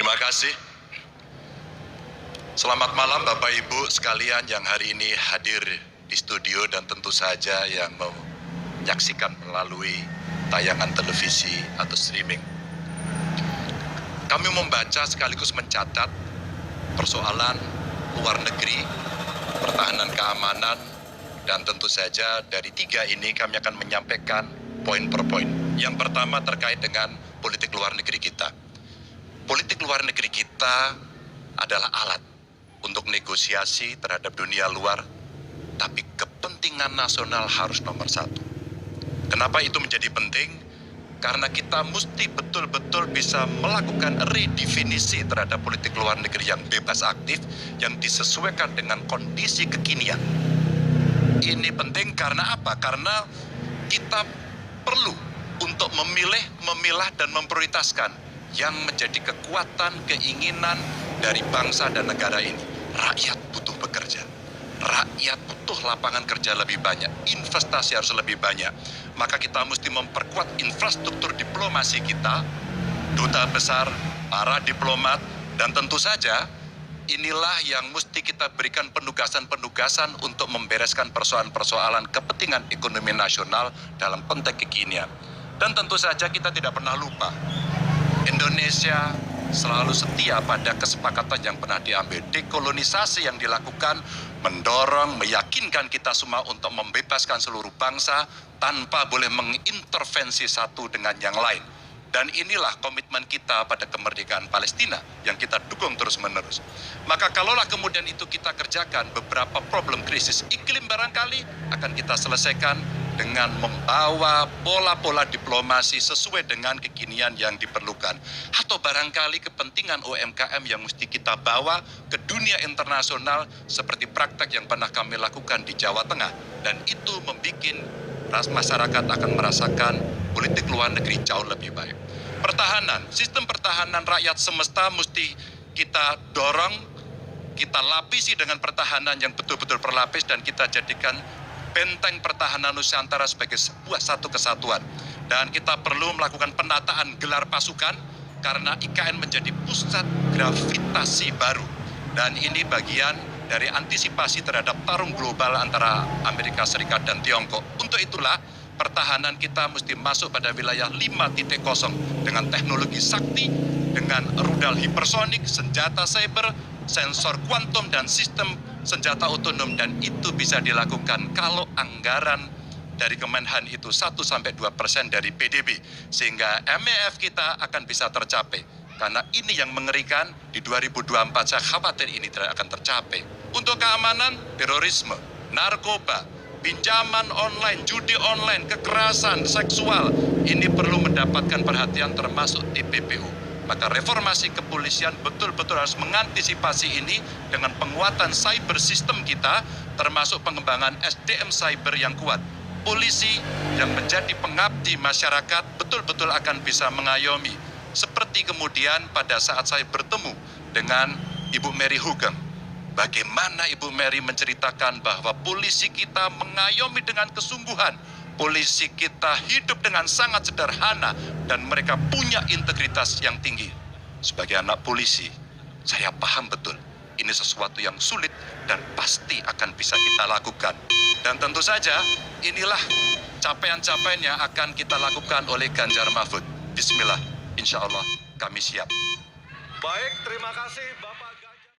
Terima kasih. Selamat malam Bapak Ibu sekalian yang hari ini hadir di studio dan tentu saja yang menyaksikan melalui tayangan televisi atau streaming. Kami membaca sekaligus mencatat persoalan luar negeri, pertahanan keamanan, dan tentu saja dari tiga ini kami akan menyampaikan poin per poin. Yang pertama terkait dengan politik luar negeri kita. Politik luar negeri kita adalah alat untuk negosiasi terhadap dunia luar, tapi kepentingan nasional harus nomor satu. Kenapa itu menjadi penting? Karena kita mesti betul-betul bisa melakukan redefinisi terhadap politik luar negeri yang bebas aktif, yang disesuaikan dengan kondisi kekinian. Ini penting karena apa? Karena kita perlu untuk memilih, memilah, dan memprioritaskan yang menjadi kekuatan, keinginan dari bangsa dan negara ini. Rakyat butuh bekerja. Rakyat butuh lapangan kerja lebih banyak, investasi harus lebih banyak. Maka kita mesti memperkuat infrastruktur diplomasi kita, duta besar, para diplomat, dan tentu saja inilah yang mesti kita berikan penugasan-penugasan untuk membereskan persoalan-persoalan kepentingan ekonomi nasional dalam konteks kekinian. Dan tentu saja kita tidak pernah lupa, Indonesia selalu setia pada kesepakatan yang pernah diambil. Dekolonisasi yang dilakukan mendorong, meyakinkan kita semua untuk membebaskan seluruh bangsa tanpa boleh mengintervensi satu dengan yang lain. Dan inilah komitmen kita pada kemerdekaan Palestina yang kita dukung terus-menerus. Maka kalaulah kemudian itu kita kerjakan, beberapa problem krisis iklim barangkali akan kita selesaikan dengan membawa pola-pola diplomasi sesuai dengan kekinian yang diperlukan. Atau barangkali kepentingan UMKM yang mesti kita bawa ke dunia internasional seperti praktek yang pernah kami lakukan di Jawa Tengah. Dan itu membuat masyarakat akan merasakan politik luar negeri jauh lebih baik. Pertahanan, sistem pertahanan rakyat semesta mesti kita dorong, kita lapisi dengan pertahanan yang betul-betul berlapis dan kita jadikan benteng pertahanan Nusantara sebagai sebuah satu kesatuan. Dan kita perlu melakukan penataan gelar pasukan karena IKN menjadi pusat gravitasi baru. Dan ini bagian dari antisipasi terhadap tarung global antara Amerika Serikat dan Tiongkok. Untuk itulah pertahanan kita mesti masuk pada wilayah 5.0 dengan teknologi sakti, dengan rudal hipersonik, senjata cyber, sensor kuantum, dan sistem senjata otonom. Dan itu bisa dilakukan kalau anggaran dari Kemenhan itu 1-2% dari PDB, sehingga MEF kita akan bisa tercapai. Karena ini yang mengerikan, di 2024 saya khawatir ini tidak akan tercapai. Untuk keamanan, terorisme, narkoba, pinjaman online, judi online, kekerasan seksual, ini perlu mendapatkan perhatian termasuk TPPU. Maka reformasi kepolisian betul-betul harus mengantisipasi ini dengan penguatan cyber system kita, termasuk pengembangan SDM cyber yang kuat. Polisi yang menjadi pengabdi masyarakat betul-betul akan bisa mengayomi. Seperti kemudian pada saat saya bertemu dengan Ibu Mary Hugeng, bagaimana Ibu Mary menceritakan bahwa polisi kita mengayomi dengan kesungguhan. Polisi kita hidup dengan sangat sederhana dan mereka punya integritas yang tinggi. Sebagai anak polisi, saya paham betul ini sesuatu yang sulit dan pasti akan bisa kita lakukan. Dan tentu saja inilah capaian-capaian yang akan kita lakukan oleh Ganjar Mahfud. Bismillah, insya Allah kami siap. Baik, terima kasih Bapak.